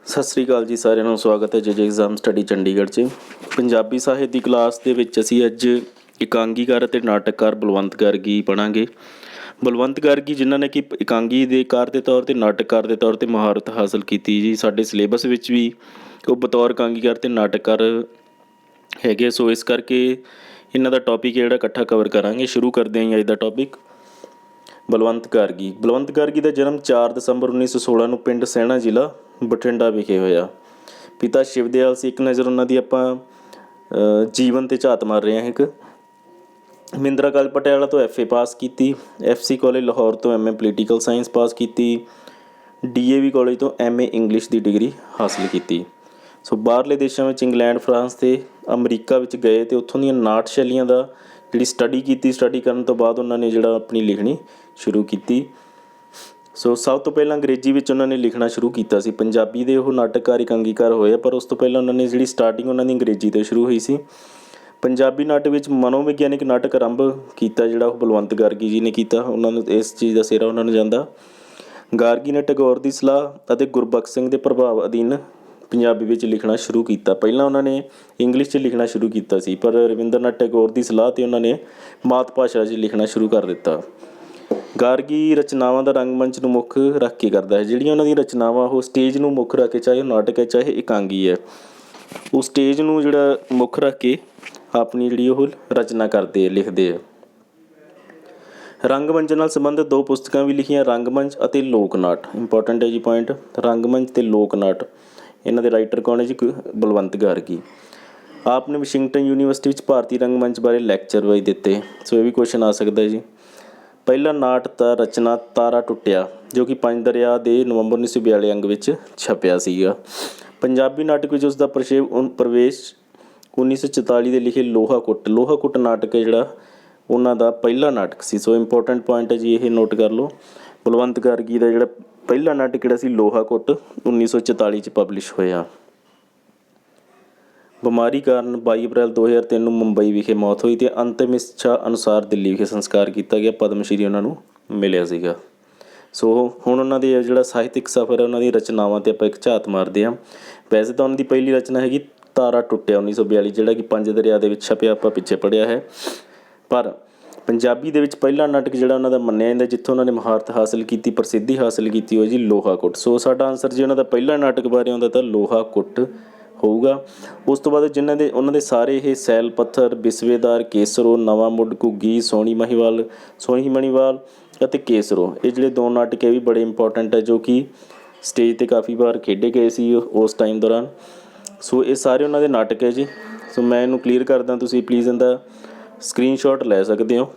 ਸਤਿ ਸ਼੍ਰੀ ਅਕਾਲ ਜੀ ਸਾਰਿਆਂ ਨੂੰ। ਸਵਾਗਤ ਹੈ ਜੇ ਐਗਜ਼ਾਮ ਸਟੱਡੀ ਚੰਡੀਗੜ੍ਹ 'ਚ। ਪੰਜਾਬੀ ਸਾਹਿਤ ਦੀ ਕਲਾਸ ਦੇ ਵਿੱਚ ਅਸੀਂ ਅੱਜ ਇਕਾਂਗੀਕਾਰ ਅਤੇ ਨਾਟਕਕਾਰ ਬਲਵੰਤ ਗਾਰਗੀ ਪੜ੍ਹਾਂਗੇ। ਬਲਵੰਤ ਗਾਰਗੀ ਜਿਨ੍ਹਾਂ ਨੇ ਕਿ ਇਕਾਂਗੀ ਦੇ ਕਾਰ ਦੇ ਤੌਰ 'ਤੇ ਨਾਟਕਕਾਰ ਦੇ ਤੌਰ 'ਤੇ ਮਹਾਰਤ ਹਾਸਲ ਕੀਤੀ ਜੀ। ਸਾਡੇ ਸਿਲੇਬਸ ਵਿੱਚ ਵੀ ਉਹ ਬਤੌਰ ਇਕਾਂਗੀਕਾਰ ਅਤੇ ਨਾਟਕਕਾਰ ਹੈਗੇ। ਸੋ ਇਸ ਕਰਕੇ ਇਹਨਾਂ ਦਾ ਟੌਪਿਕ ਜਿਹੜਾ ਇਕੱਠਾ ਕਵਰ ਕਰਾਂਗੇ। ਸ਼ੁਰੂ ਕਰਦੇ ਹਾਂ ਅੱਜ ਦਾ ਟੌਪਿਕ। ਬਲਵੰਤ ਗਾਰਗੀ ਦਾ ਜਨਮ 4 ਦਸੰਬਰ 1916 ਨੂੰ ਪਿੰਡ ਸੈਣਾ, ਜ਼ਿਲ੍ਹਾ ਬਠਿੰਡਾ ਵਿਖੇ ਹੋਇਆ। ਪਿਤਾ ਸ਼ਿਵਦਿਆਲ ਸੀ। ਇੱਕ ਨਜ਼ਰ ਉਹਨਾਂ ਦੀ ਆਪਾਂ ਜੀਵਨ 'ਤੇ ਝਾਤ ਮਾਰ ਰਹੇ ਹਾਂ। ਇੱਕ ਮਹਿੰਦਰਾ ਕਾਲਜ ਪਟਿਆਲਾ ਤੋਂ FA ਪਾਸ ਕੀਤੀ। FC ਕਾਲਜ ਲਾਹੌਰ ਤੋਂ MA ਪੋਲੀਟੀਕਲ ਸਾਇੰਸ ਪਾਸ ਕੀਤੀ। DAV ਕਾਲਜ ਤੋਂ MA ਇੰਗਲਿਸ਼ ਦੀ ਡਿਗਰੀ ਹਾਸਲ ਕੀਤੀ। ਸੋ ਬਾਹਰਲੇ ਦੇਸ਼ਾਂ ਵਿੱਚ ਇੰਗਲੈਂਡ, ਫਰਾਂਸ ਅਤੇ ਅਮਰੀਕਾ ਵਿੱਚ ਗਏ ਅਤੇ ਉੱਥੋਂ ਦੀਆਂ ਨਾਟ ਸ਼ੈਲੀਆਂ ਦਾ ਜਿਹੜੀ ਸਟੱਡੀ ਕੀਤੀ। ਸਟੱਡੀ ਕਰਨ ਤੋਂ ਬਾਅਦ ਉਹਨਾਂ ਨੇ ਜਿਹੜਾ ਆਪਣੀ ਲਿਖਣੀ ਸ਼ੁਰੂ ਕੀਤੀ। ਸੋ ਸਭ ਤੋਂ ਪਹਿਲਾਂ ਅੰਗਰੇਜ਼ੀ ਵਿੱਚ ਉਹਨਾਂ ਨੇ ਲਿਖਣਾ ਸ਼ੁਰੂ ਕੀਤਾ ਸੀ। ਪੰਜਾਬੀ ਦੇ ਉਹ ਨਾਟਕਕਾਰ ਇਕਾਂਗੀਕਾਰ ਹੋਏ, ਪਰ ਉਸ ਤੋਂ ਪਹਿਲਾਂ ਉਹਨਾਂ ਨੇ ਜਿਹੜੀ ਸਟਾਰਟਿੰਗ ਉਹਨਾਂ ਦੀ ਅੰਗਰੇਜ਼ੀ ਤੋਂ ਸ਼ੁਰੂ ਹੋਈ ਸੀ। ਪੰਜਾਬੀ ਨਾਟਕ ਵਿੱਚ ਮਨੋਵਿਗਿਆਨਿਕ ਨਾਟਕ ਆਰੰਭ ਕੀਤਾ, ਜਿਹੜਾ ਉਹ ਬਲਵੰਤ ਗਾਰਗੀ ਜੀ ਨੇ ਕੀਤਾ। ਉਹਨਾਂ ਨੂੰ ਇਸ ਚੀਜ਼ ਦਾ ਸਿਹਰਾ ਉਹਨਾਂ ਨੂੰ ਜਾਂਦਾ। ਗਾਰਗੀ ਨੇ ਟੈਗੋਰ ਦੀ ਸਲਾਹ ਅਤੇ ਗੁਰਬਖਸ਼ ਸਿੰਘ ਦੇ ਪ੍ਰਭਾਵ ਅਧੀਨ ਪੰਜਾਬੀ ਵਿੱਚ ਲਿਖਣਾ ਸ਼ੁਰੂ ਕੀਤਾ। ਪਹਿਲਾਂ ਉਹਨਾਂ ਨੇ ਇੰਗਲਿਸ਼ 'ਚ ਲਿਖਣਾ ਸ਼ੁਰੂ ਕੀਤਾ ਸੀ, ਪਰ ਰਵਿੰਦਰ ਨਾਥ ਟੈਗੋਰ ਦੀ ਸਲਾਹ 'ਤੇ ਉਹਨਾਂ ਨੇ ਮਾਤ ਭਾਸ਼ਾ 'ਚ ਲਿਖਣਾ ਸ਼ੁਰੂ ਕਰ ਦਿੱਤਾ। ਗਾਰਗੀ ਰਚਨਾਵਾਂ ਦਾ ਰੰਗਮੰਚ ਨੂੰ ਮੁੱਖ ਰੱਖ ਕੇ ਕਰਦਾ ਹੈ। ਜਿਹੜੀਆਂ ਉਹਨਾਂ ਦੀਆਂ ਰਚਨਾਵਾਂ ਉਹ ਸਟੇਜ ਨੂੰ ਮੁੱਖ ਰੱਖ ਕੇ, ਚਾਹੇ ਉਹ ਨਾਟਕ ਹੈ ਚਾਹੇ ਇਕਾਂਗੀ ਹੈ, ਉਹ ਸਟੇਜ ਨੂੰ ਜਿਹੜਾ ਮੁੱਖ ਰੱਖ ਕੇ ਆਪਣੀ ਜਿਹੜੀ ਉਹ ਰਚਨਾ ਕਰਦੇ ਲਿਖਦੇ ਆ। ਰੰਗਮੰਚ ਨਾਲ ਸੰਬੰਧਿਤ 2 ਪੁਸਤਕਾਂ ਵੀ ਲਿਖੀਆਂ, ਰੰਗਮੰਚ ਅਤੇ ਲੋਕ ਨਾਟ। ਇੰਪੋਰਟੈਂਟ ਹੈ ਜੀ ਪੁਆਇੰਟ। ਰੰਗਮੰਚ ਅਤੇ ਲੋਕ ਨਾਟ, ਇਹਨਾਂ ਦੇ ਰਾਈਟਰ ਕੌਣ ਹੈ ਜੀ? ਬਲਵੰਤ ਗਾਰਗੀ। ਆਪ ਨੇ ਵਾਸ਼ਿੰਗਟਨ ਯੂਨੀਵਰਸਿਟੀ ਵਿੱਚ ਭਾਰਤੀ ਰੰਗਮੰਚ ਬਾਰੇ ਲੈਕਚਰ ਵੀ ਦਿੱਤੇ। ਸੋ ਇਹ ਵੀ ਕੁਐਸਚਨ ਆ ਸਕਦਾ ਜੀ। ਪਹਿਲਾ ਨਾਟ ਦਾ ਰਚਨਾ ਤਾਰਾ ਟੁੱਟਿਆ, ਜੋ ਕਿ 5 ਦਰਿਆ ਦੇ ਨਵੰਬਰ 1942 ਅੰਕ ਵਿੱਚ ਛਪਿਆ ਸੀਗਾ। ਪੰਜਾਬੀ ਨਾਟਕ ਵਿੱਚ ਉਸ ਦਾ ਪ੍ਰਵੇਸ਼ 1944 ਦੇ ਲਿਖੇ ਲੋਹਾ ਕੁੱਟ ਨਾਟਕ ਹੈ ਜਿਹੜਾ ਉਹਨਾਂ ਦਾ ਪਹਿਲਾ ਨਾਟਕ ਸੀ। ਸੋ ਇੰਪੋਰਟੈਂਟ ਪੁਆਇੰਟ ਹੈ ਜੀ, ਇਹ ਨੋਟ ਕਰ ਲਓ। ਬਲਵੰਤ ਗਾਰਗੀ ਦਾ ਜਿਹੜਾ ਪਹਿਲਾ ਨਾਟਕ ਜਿਹੜਾ ਸੀ ਲੋਹਾ ਕੁੱਟ 1944 'ਚ ਪਬਲਿਸ਼ ਹੋਇਆ। ਬਿਮਾਰੀ ਕਾਰਨ 22 ਅਪ੍ਰੈਲ 2003 ਨੂੰ ਮੁੰਬਈ ਵਿਖੇ ਮੌਤ ਹੋਈ ਅਤੇ ਅੰਤਿਮ ਇੱਛਾ ਅਨੁਸਾਰ ਦਿੱਲੀ ਵਿਖੇ ਸੰਸਕਾਰ ਕੀਤਾ ਗਿਆ। ਪਦਮ ਸ਼੍ਰੀ ਉਹਨਾਂ ਨੂੰ ਮਿਲਿਆ ਸੀਗਾ। ਸੋ ਹੁਣ ਉਹਨਾਂ ਦੇ ਜਿਹੜਾ ਸਾਹਿਤਕ ਸਫ਼ਰ ਹੈ, ਉਹਨਾਂ ਦੀ ਰਚਨਾਵਾਂ 'ਤੇ ਆਪਾਂ ਇੱਕ ਝਾਤ ਮਾਰਦੇ ਹਾਂ। ਵੈਸੇ ਤਾਂ ਉਹਨਾਂ ਦੀ ਪਹਿਲੀ ਰਚਨਾ ਹੈਗੀ ਤਾਰਾ ਟੁੱਟਿਆ 1942, ਜਿਹੜਾ ਕਿ 5 ਦਰਿਆ ਦੇ ਵਿੱਚ ਛਪਿਆ, ਆਪਾਂ ਪਿੱਛੇ ਪੜ੍ਹਿਆ ਹੈ। ਪਰ ਪੰਜਾਬੀ ਦੇ ਵਿੱਚ ਪਹਿਲਾ ਨਾਟਕ ਜਿਹੜਾ ਉਹਨਾਂ ਦਾ ਮੰਨਿਆ ਜਾਂਦਾ, ਜਿੱਥੋਂ ਉਹਨਾਂ ਨੇ ਮਹਾਰਤ ਹਾਸਲ ਕੀਤੀ, ਪ੍ਰਸਿੱਧੀ ਹਾਸਲ ਕੀਤੀ, ਉਹ ਜੀ ਲੋਹਾ ਕੁੱਟ। ਸੋ ਸਾਡਾ ਆਨਸਰ ਜੇ ਉਹਨਾਂ ਦਾ ਪਹਿਲਾ ਨਾਟਕ ਬਾਰੇ ਆਉਂਦਾ ਤਾਂ ਲੋਹਾ ਕੁੱਟ ਹੋਊਗਾ। ਉਸ ਤੋਂ ਬਾਅਦ ਉਹਨਾਂ ਦੇ ਸਾਰੇ ਇਹ ਸੈਲ ਪੱਥਰ, ਬਿਸਵੇਦਾਰ, ਕੇਸਰੋ, ਨਵਾਂ ਮੁੱਢ, ਘੁੱਗੀ, ਸੋਹਣੀ ਮਣੀਵਾਲ ਅਤੇ ਕੇਸਰੋ, ਇਹ ਜਿਹੜੇ 2 ਨਾਟਕ ਇਹ ਵੀ ਬੜੇ ਇੰਪੋਰਟੈਂਟ ਹੈ, ਜੋ ਕਿ ਸਟੇਜ 'ਤੇ ਕਾਫੀ ਵਾਰ ਖੇਡੇ ਗਏ ਸੀ ਉਸ ਟਾਈਮ ਦੌਰਾਨ। ਸੋ ਇਹ ਸਾਰੇ ਉਹਨਾਂ ਦੇ ਨਾਟਕ ਹੈ ਜੀ। ਸੋ ਮੈਂ ਇਹਨੂੰ ਕਲੀਅਰ ਕਰਦਾ, ਤੁਸੀਂ ਪਲੀਜ਼ ਇਹਦਾ ਸਕਰੀਨਸ਼ਾਟ ਲੈ ਸਕਦੇ ਹੋ।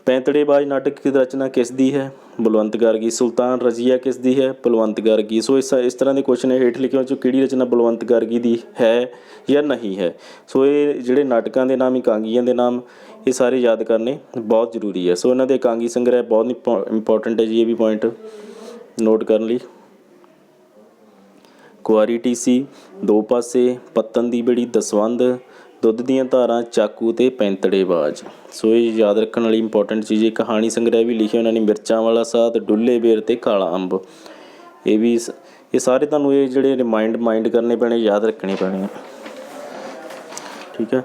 ਪੈਂਤੜੇਬਾਜ਼ ਨਾਟਕ ਦੀ ਰਚਨਾ ਕਿਸ ਦੀ ਹੈ? ਬਲਵੰਤ ਗਾਰਗੀ। ਸੁਲਤਾਨ ਰਜ਼ੀਆ ਕਿਸ ਦੀ ਹੈ? ਬਲਵੰਤ ਗਾਰਗੀ। ਸੋ ਇਸ ਤਰ੍ਹਾਂ ਦੇ ਕੁਐਸਚਨ ਹੇਠ ਲਿਖੇ ਹੋ 'ਚੋਂ ਕਿਹੜੀ ਰਚਨਾ ਬਲਵੰਤ ਗਾਰਗੀ ਦੀ ਹੈ ਜਾਂ ਨਹੀਂ ਹੈ? ਸੋ ਇਹ ਜਿਹੜੇ ਨਾਟਕਾਂ ਦੇ ਨਾਮ, ਇਕਾਂਗੀਆਂ ਦੇ ਨਾਮ, ਇਹ ਸਾਰੇ ਯਾਦ ਕਰਨੇ ਬਹੁਤ ਜ਼ਰੂਰੀ ਹੈ। ਸੋ ਇਹਨਾਂ ਦੇ ਇਕਾਂਗੀ ਸੰਗ੍ਰਹਿ ਬਹੁਤ ਇੰਪੋਰਟੈਂਟ ਹੈ ਜੀ, ਇਹ ਵੀ ਪੁਆਇੰਟ ਨੋਟ ਕਰਨ ਲਈ। ਕੁਆਰੀ ਟੀਸੀ, 2 ਪਾਸੇ, ਪੱਤਨ ਦੀ ਬੇੜੀ, ਦਸਵੰਧ, ਦੁੱਧ ਦੀਆਂ ਧਾਰਾਂ, ਚਾਕੂ ਅਤੇ ਪੈਂਤੜੇਬਾਜ਼। ਸੋ ਇਹ ਯਾਦ ਰੱਖਣ ਵਾਲੀ ਇੰਪੋਰਟੈਂਟ ਚੀਜ਼ ਹੈ। ਕਹਾਣੀ ਸੰਗ੍ਰਹਿ ਵੀ ਲਿਖਿਆ ਉਹਨਾਂ ਨੇ, ਮਿਰਚਾਂ ਵਾਲਾ ਸਾਧ, ਡੁੱਲੇ ਬੇਰ ਅਤੇ ਕਾਲਾ ਅੰਬ। ਇਹ ਸਾਰੇ ਤੁਹਾਨੂੰ ਇਹ ਜਿਹੜੇ ਮਾਈਂਡ ਕਰਨੇ ਪੈਣੇ, ਯਾਦ ਰੱਖਣੇ ਪੈਣੇ ਆ। ਠੀਕ ਹੈ।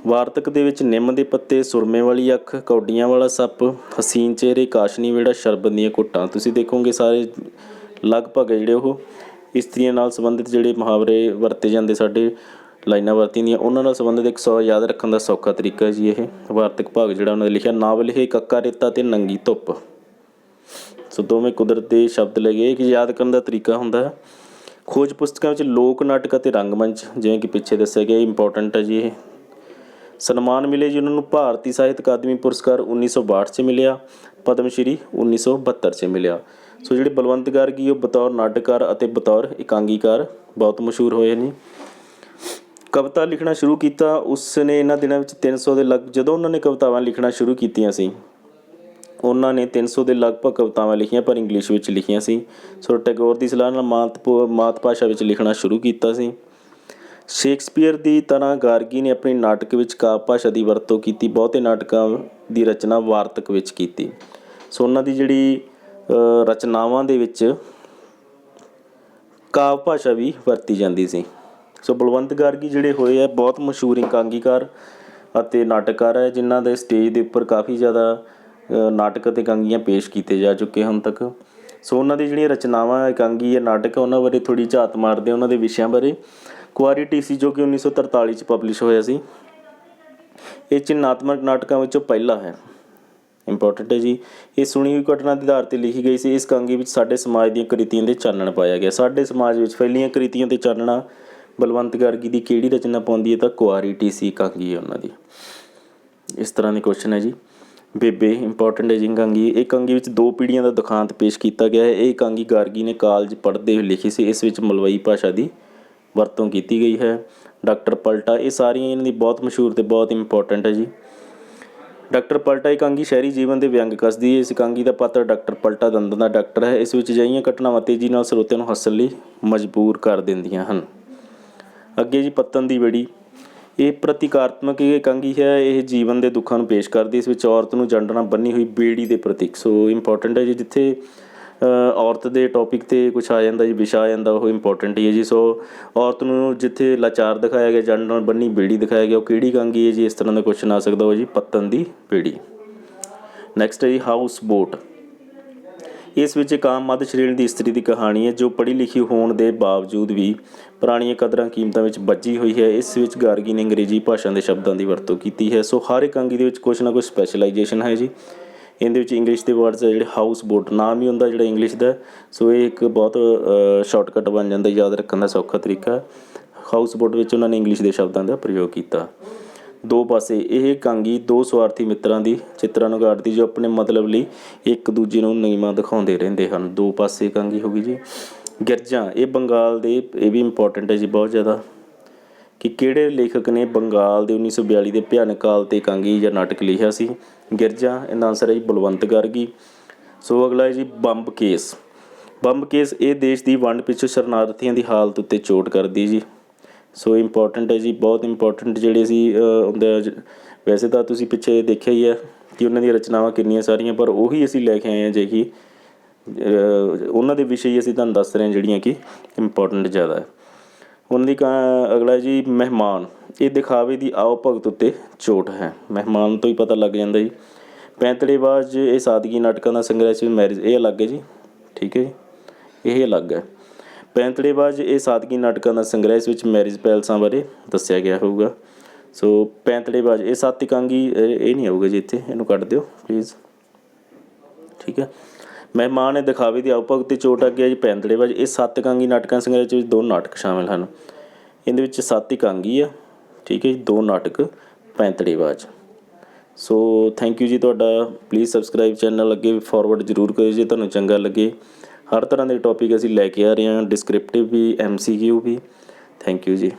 ਵਾਰਤਕ ਦੇ ਵਿੱਚ ਨਿੰਮ ਦੇ ਪੱਤੇ, ਸੁਰਮੇ ਵਾਲੀ ਅੱਖ, ਕੌਡੀਆਂ ਵਾਲਾ ਸੱਪ, ਹਸੀਨ ਚਿਹਰੇ, ਕਾਸ਼ਨੀ ਵਿਹੜਾ, ਸ਼ਰਬਤ ਦੀਆਂ ਘੁੱਟਾਂ। ਤੁਸੀਂ ਦੇਖੋਗੇ ਸਾਰੇ ਲਗਭਗ ਜਿਹੜੇ ਉਹ ਇਸਤਰੀਆਂ ਨਾਲ ਸੰਬੰਧਿਤ ਜਿਹੜੇ ਮੁਹਾਵਰੇ ਵਰਤੇ ਜਾਂਦੇ, ਸਾਡੇ ਲਾਈਨਾਂ ਵਰਤੀਆਂ ਦੀਆਂ, ਉਹਨਾਂ ਨਾਲ ਸੰਬੰਧਿਤ ਇੱਕ ਯਾਦ ਰੱਖਣ ਦਾ ਸੌਖਾ ਤਰੀਕਾ ਜੀ ਇਹ ਵਾਰਤਕ ਭਾਗ ਜਿਹੜਾ ਉਹਨਾਂ ਨੇ ਲਿਖਿਆ। ਨਾਵਲ ਇਹ ਕੱਕਾ ਰੇਤਾ ਅਤੇ ਨੰਗੀ ਧੁੱਪ। ਸੋ ਦੋਵੇਂ ਕੁਦਰਤ ਦੇ ਸ਼ਬਦ ਲਗੇ, ਇੱਕ ਯਾਦ ਕਰਨ ਦਾ ਤਰੀਕਾ ਹੁੰਦਾ ਹੈ। ਖੋਜ ਪੁਸਤਕਾਂ ਵਿੱਚ ਲੋਕ ਨਾਟਕ ਅਤੇ ਰੰਗਮੰਚ, ਜਿਵੇਂ ਕਿ ਪਿੱਛੇ ਦੱਸਿਆ ਗਿਆ, ਇੰਪੋਰਟੈਂਟ ਹੈ ਜੀ ਇਹ। ਸਨਮਾਨ ਮਿਲੇ ਜੀ ਉਹਨਾਂ ਨੂੰ। ਭਾਰਤੀ ਸਾਹਿਤ ਅਕਾਦਮੀ ਪੁਰਸਕਾਰ 1962 'ਚ ਮਿਲਿਆ, ਪਦਮ ਸ਼੍ਰੀ 1972 'ਚ ਮਿਲਿਆ। ਸੋ ਜਿਹੜੇ ਬਲਵੰਤ ਗਾਰਗੀ ਉਹ ਬਤੌਰ ਨਾਟਕਕਾਰ ਅਤੇ ਬਤੌਰ ਇਕਾਂਗੀਕਾਰ ਬਹੁਤ ਮਸ਼ਹੂਰ ਹੋਏ ਨੇ। ਕਵਿਤਾ ਲਿਖਣਾ ਸ਼ੁਰੂ ਕੀਤਾ ਉਸ ਨੇ ਇਹਨਾਂ ਦਿਨਾਂ ਵਿੱਚ 300 ਦੇ ਜਦੋਂ ਉਹਨਾਂ ਨੇ ਕਵਿਤਾਵਾਂ ਲਿਖਣਾ ਸ਼ੁਰੂ ਕੀਤੀਆਂ ਸੀ, ਉਹਨਾਂ ਨੇ 300 ਦੇ ਲਗਭਗ ਕਵਿਤਾਵਾਂ ਲਿਖੀਆਂ, ਪਰ ਇੰਗਲਿਸ਼ ਵਿੱਚ ਲਿਖੀਆਂ ਸੀ। ਸੋ ਟੈਗੋਰ ਦੀ ਸਲਾਹ ਨਾਲ ਮਾਤ ਭਾਸ਼ਾ ਵਿੱਚ ਲਿਖਣਾ ਸ਼ੁਰੂ ਕੀਤਾ ਸੀ। ਸ਼ੇਕਸਪੀਅਰ ਦੀ ਤਰ੍ਹਾਂ ਗਾਰਗੀ ਨੇ ਆਪਣੀ ਨਾਟਕ ਵਿੱਚ ਕਾਵਿ ਭਾਸ਼ਾ ਦੀ ਵਰਤੋਂ ਕੀਤੀ। ਬਹੁਤੇ ਨਾਟਕਾਂ ਦੀ ਰਚਨਾ ਵਾਰਤਕ ਵਿੱਚ ਕੀਤੀ। ਸੋ ਉਹਨਾਂ ਦੀ ਜਿਹੜੀ ਰਚਨਾਵਾਂ ਦੇ ਵਿੱਚ ਕਾਵ ਭਾਸ਼ਾ ਵੀ ਵਰਤੀ ਜਾਂਦੀ ਸੀ। ਸੋ ਬਲਵੰਤ ਗਾਰਗੀ ਜਿਹੜੇ ਹੋਏ ਆ ਬਹੁਤ ਮਸ਼ਹੂਰ ਇਕਾਂਗੀਕਾਰ ਅਤੇ ਨਾਟਕਕਾਰ ਹੈ, ਜਿਨ੍ਹਾਂ ਦੇ ਸਟੇਜ ਦੇ ਉੱਪਰ ਕਾਫੀ ਜ਼ਿਆਦਾ ਨਾਟਕ ਅਤੇ ਇਕਾਂਗੀਆਂ ਪੇਸ਼ ਕੀਤੇ ਜਾ ਚੁੱਕੇ ਹੁਣ ਤੱਕ। ਸੋ ਉਹਨਾਂ ਦੀ ਜਿਹੜੀਆਂ ਰਚਨਾਵਾਂ ਇਕਾਂਗੀ ਹੈ ਨਾਟਕ, ਉਹਨਾਂ ਬਾਰੇ ਥੋੜ੍ਹੀ ਝਾਤ ਮਾਰਦੇ ਉਹਨਾਂ ਦੇ ਵਿਸ਼ਿਆਂ ਬਾਰੇ। ਕੁਆਰੀ ਟੀਸੀ ਜੋ ਕਿ 1943 'ਚ ਪਬਲਿਸ਼ ਹੋਇਆ ਸੀ, ਇਹ ਚਿੰਨ੍ਹਾਤਮਕ ਨਾਟਕਾਂ ਵਿੱਚੋਂ ਪਹਿਲਾ ਹੈ। ਇੰਪੋਰਟੈਂਟ ਹੈ ਜੀ। ਇਹ ਸੁਣੀ ਹੋਈ ਘਟਨਾ ਦੇ ਆਧਾਰ 'ਤੇ ਲਿਖੀ ਗਈ ਸੀ। ਇਸ ਇਕਾਂਗੀ ਵਿੱਚ ਸਾਡੇ ਸਮਾਜ ਦੀਆਂ ਕੁਰੀਤੀਆਂ 'ਤੇ ਚਾਨਣ ਪਾਇਆ ਗਿਆ। ਸਾਡੇ ਸਮਾਜ ਵਿੱਚ ਫੈਲੀਆਂ ਕੁਰੀਤੀਆਂ 'ਤੇ ਚਾਨਣਾ ਬਲਵੰਤ ਗਾਰਗੀ ਦੀ ਕਿਹੜੀ ਰਚਨਾ ਪਾਉਂਦੀ ਹੈ? ਤਾਂ ਕੁਆਰੀ ਟੀਸੀ ਇਕਾਂਗੀ ਹੈ ਉਹਨਾਂ ਦੀ। ਇਸ ਤਰ੍ਹਾਂ ਦੇ ਕੁਐਸਚਨ ਹੈ ਜੀ। ਬੇਬੇ ਇੰਪੋਰਟੈਂਟ ਹੈ ਜੀ ਇਕਾਂਗੀ। ਇਹ ਇਕਾਂਗੀ ਵਿੱਚ 2 ਪੀੜ੍ਹੀਆਂ ਦਾ ਦੁਖਾਂਤ ਪੇਸ਼ ਕੀਤਾ ਗਿਆ ਹੈ। ਇਹ ਇਕਾਂਗੀ ਗਾਰਗੀ ਨੇ ਕਾਲਜ ਪੜ੍ਹਦੇ ਹੋਏ ਲਿਖੀ ਸੀ। ਇਸ ਵਿੱਚ ਮਲਵਈ ਭਾਸ਼ਾ ਦੀ ਵਰਤੋਂ ਕੀਤੀ ਗਈ ਹੈ। ਡਾਕਟਰ ਪਲਟਾ, ਇਹ ਸਾਰੀਆਂ ਇਹਨਾਂ ਦੀ ਬਹੁਤ ਮਸ਼ਹੂਰ ਅਤੇ ਬਹੁਤ ਇੰਪੋਰਟੈਂਟ ਹੈ ਜੀ। ਡਾਕਟਰ ਪਲਟਾ ਇਕਾਂਗੀ ਸ਼ਹਿਰੀ ਜੀਵਨ ਦੇ ਵਿਅੰਗ ਕੱਸਦੀ ਹੈ। ਇਸ ਇਕਾਂਗੀ ਦਾ ਪਾਤਰ ਡਾਕਟਰ ਪਲਟਾ ਦੰਦਾਂ ਦਾ ਡਾਕਟਰ ਹੈ। ਇਸ ਵਿੱਚ ਅਜਿਹੀਆਂ ਘਟਨਾਵਾਂ ਤੇਜ਼ੀ ਨਾਲ ਸਰੋਤਿਆਂ ਨੂੰ ਹੱਸਣ ਲਈ ਮਜਬੂਰ ਕਰ ਦਿੰਦੀਆਂ ਹਨ। ਅੱਗੇ ਜੀ ਪੱਤਨ ਦੀ ਬੇੜੀ, ਇਹ ਪ੍ਰਤੀਕਾਤਮਕ ਇਕਾਂਗੀ ਹੈ। ਇਹ ਜੀਵਨ ਦੇ ਦੁੱਖਾਂ ਨੂੰ ਪੇਸ਼ ਕਰਦੀ। ਇਸ ਵਿੱਚ ਔਰਤ ਨੂੰ ਜੰਡ ਨਾਲ ਬੰਨੀ ਹੋਈ ਬੇੜੀ ਦੇ ਪ੍ਰਤੀਕ। ਸੋ ਇੰਪੋਰਟੈਂਟ ਹੈ ਜੀ। ਜਿੱਥੇ ਔਰਤ ਦੇ ਟੌਪਿਕ 'ਤੇ ਕੁਛ ਆ ਜਾਂਦਾ ਜੀ, ਵਿਸ਼ਾ ਆ ਜਾਂਦਾ, ਉਹ ਇੰਪੋਰਟੈਂਟ ਹੀ ਹੈ ਜੀ। ਸੋ ਔਰਤ ਨੂੰ ਜਿੱਥੇ ਲਾਚਾਰ ਦਿਖਾਇਆ ਗਿਆ, ਜੰਡ ਨਾਲ ਬੰਨੀ ਬੇੜੀ ਦਿਖਾਇਆ ਗਿਆ, ਉਹ ਕਿਹੜੀ ਇਕਾਂਗੀ ਹੈ ਜੀ? ਇਸ ਤਰ੍ਹਾਂ ਦਾ ਕੁਐਸਚਨ ਆ ਸਕਦਾ ਉਹ ਜੀ ਪੱਤਨ ਦੀ ਬੇੜੀ। ਨੈਕਸਟ ਹੈ ਜੀ ਹਾਊਸ ਬੋਟ। ਇਸ ਵਿੱਚ ਇੱਕ ਆਮ ਮੱਧ ਸ਼੍ਰੇਣੀ ਦੀ ਇਸਤਰੀ ਦੀ ਕਹਾਣੀ ਹੈ ਜੋ ਪੜ੍ਹੀ ਲਿਖੀ ਹੋਣ ਦੇ ਬਾਵਜੂਦ ਵੀ ਪੁਰਾਣੀਆਂ ਕਦਰਾਂ ਕੀਮਤਾਂ ਵਿੱਚ ਬੱਝੀ ਹੋਈ ਹੈ। ਇਸ ਵਿੱਚ ਗਾਰਗੀ ਨੇ ਅੰਗਰੇਜ਼ੀ ਭਾਸ਼ਾ ਦੇ ਸ਼ਬਦਾਂ ਦੀ ਵਰਤੋਂ ਕੀਤੀ ਹੈ। ਸੋ ਹਰ ਇਕਾਂਗੀ ਦੇ ਵਿੱਚ ਕੁਛ ਨਾ ਕੁਛ ਸਪੈਸ਼ਲਾਈਜੇਸ਼ਨ ਹੈ ਜੀ। ਇਹਦੇ ਵਿੱਚ ਇੰਗਲਿਸ਼ ਦੇ ਵਰਡਸ ਹੈ ਜਿਹੜੇ ਹਾਊਸ ਬੋਟ, ਨਾਮ ਹੀ ਹੁੰਦਾ ਜਿਹੜਾ ਇੰਗਲਿਸ਼ ਦਾ। ਸੋ ਇਹ ਇੱਕ ਬਹੁਤ ਸ਼ਾਰਟਕਟ ਬਣ ਜਾਂਦਾ, ਯਾਦ ਰੱਖਣ ਦਾ ਸੌਖਾ ਤਰੀਕਾ। ਹਾਊਸ ਬੋਟ ਵਿੱਚ ਉਹਨਾਂ ਨੇ ਇੰਗਲਿਸ਼ ਦੇ ਸ਼ਬਦਾਂ ਦਾ ਪ੍ਰਯੋਗ ਕੀਤਾ। 2 ਪਾਸੇ, ਇਹ ਇਕਾਂਗੀ 2 ਸਵਾਰਥੀ ਮਿੱਤਰਾਂ ਦੀ ਚਿੱਤਰਾਂ ਨੂੰ ਗਾੜਦੀ ਜੋ ਆਪਣੇ ਮਤਲਬ ਲਈ ਇੱਕ ਦੂਜੇ ਨੂੰ ਨੀਵਾਂ ਦਿਖਾਉਂਦੇ ਰਹਿੰਦੇ ਹਨ। 2 ਪਾਸੇ ਇਕਾਂਗੀ ਹੋ ਗਈ ਜੀ। ਗਿਰਜਾਂ, ਇਹ ਬੰਗਾਲ ਦੇ, ਇਹ ਵੀ ਇੰਪੋਰਟੈਂਟ ਹੈ ਜੀ ਬਹੁਤ ਜ਼ਿਆਦਾ, ਕਿ ਕਿਹੜੇ ਲੇਖਕ ਨੇ ਬੰਗਾਲ ਦੇ 1942 ਦੇ ਭਿਆਨਕ ਕਾਲ 'ਤੇ ਇਕਾਂਗੀ ਜਾਂ ਨਾਟਕ ਲਿਖਿਆ ਸੀ? ਗਿਰਜਾਂ। ਇਹਦਾ ਆਨਸਰ ਹੈ ਜੀ ਬਲਵੰਤ ਗਾਰਗੀ। ਸੋ ਅਗਲਾ ਹੈ ਜੀ ਬੰਬ ਕੇਸ। ਬੰਬ ਕੇਸ, ਇਹ ਦੇਸ਼ ਦੀ ਵੰਡ ਪਿੱਛੋਂ ਸ਼ਰਨਾਰਥੀਆਂ ਦੀ ਹਾਲਤ ਉੱਤੇ ਚੋਟ ਕਰਦੀ ਜੀ। ਸੋ ਇੰਪੋਰਟੈਂਟ ਹੈ ਜੀ, ਬਹੁਤ ਇੰਪੋਰਟੈਂਟ ਜਿਹੜੇ ਸੀ ਹੁੰਦਾ। ਵੈਸੇ ਤਾਂ ਤੁਸੀਂ ਪਿੱਛੇ ਦੇਖਿਆ ਹੀ ਹੈ ਕਿ ਉਹਨਾਂ ਦੀਆਂ ਰਚਨਾਵਾਂ ਕਿੰਨੀਆਂ ਸਾਰੀਆਂ, ਪਰ ਉਹੀ ਅਸੀਂ ਲੈ ਕੇ ਆਏ ਹਾਂ ਜੇ ਕਿ ਉਹਨਾਂ ਦੇ ਵਿਸ਼ੇ ਹੀ ਅਸੀਂ ਤੁਹਾਨੂੰ ਦੱਸ ਰਹੇ ਹਾਂ ਜਿਹੜੀਆਂ ਕਿ ਇੰਪੋਰਟੈਂਟ ਜ਼ਿਆਦਾ ਹੈ। ਉਹਨਾਂ ਦੀ ਅਗਲਾ ਜੀ ਮਹਿਮਾਨ। ਇਹ ਦਿਖਾਵੇ ਦੀ ਆਓ ਭਗਤ ਉੱਤੇ ਚੋਟ ਹੈ। ਮਹਿਮਾਨ ਤੋਂ ਹੀ ਪਤਾ ਲੱਗ ਜਾਂਦਾ ਜੀ। ਪੈਂਤੜੇਬਾਜ਼, ਇਹ ਸਾਦਗੀ ਨਾਟਕਾਂ ਦਾ ਸੰਗ੍ਰਹਿ ਸੀ। ਮੈਰਿਜ, ਇਹ ਅਲੱਗ ਹੈ ਜੀ, ਠੀਕ ਹੈ ਜੀ, ਇਹ ਅਲੱਗ ਹੈ। ਪੈਂਤੜੇਬਾਜ਼, ਇਹ ਸਾਦਗੀ ਨਾਟਕਾਂ ਦਾ ਸੰਗ੍ਰਹਿ, ਇਸ ਵਿੱਚ ਮੈਰਿਜ ਪੈਲਸਾਂ ਬਾਰੇ ਦੱਸਿਆ ਗਿਆ ਹੋਊਗਾ। ਸੋ ਪੈਂਤੜੇਬਾਜ਼, ਇਹ 7 ਇਕਾਂਗੀ, ਇਹ ਨਹੀਂ ਆਊਗਾ ਜੀ ਇੱਥੇ, ਇਹਨੂੰ ਕੱਢ ਦਿਓ ਪਲੀਜ਼, ਠੀਕ ਹੈ। ਮਹਿਮਾਨ, ਇਹ ਦਿਖਾਵੇ ਦੀ ਆਓ ਭਗਤ 'ਤੇ ਚੋਟ ਆ ਗਿਆ ਜੀ। ਪੈਂਤੜੇਬਾਜ਼, ਇਹ 7 ਇਕਾਂਗੀ ਨਾਟਕਾਂ ਸੰਗ੍ਰਹਿ ਵਿੱਚ 2 ਨਾਟਕ ਸ਼ਾਮਿਲ ਹਨ। ਇਹਦੇ ਵਿੱਚ 7 ਇਕਾਂਗੀ ਆ, ਠੀਕ ਹੈ ਜੀ, 2 ਨਾਟਕ ਪੈਂਤੜੇਬਾਜ਼। ਸੋ ਥੈਂਕ ਯੂ ਜੀ ਤੁਹਾਡਾ। ਪਲੀਜ਼ ਸਬਸਕ੍ਰਾਈਬ ਚੈਨਲ, ਅੱਗੇ ਵੀ ਫਾਰਵਰਡ ਜ਼ਰੂਰ ਕਰਿਓ ਜੇ ਤੁਹਾਨੂੰ ਚੰਗਾ ਲੱਗੇ। ਹਰ ਤਰ੍ਹਾਂ ਦੇ ਟੌਪਿਕ ਅਸੀਂ ਲੈ ਕੇ ਆ ਰਹੇ ਹਾਂ, ਡਿਸਕ੍ਰਿਪਟਿਵ ਵੀ, MCQ ਵੀ। ਥੈਂਕ ਯੂ ਜੀ।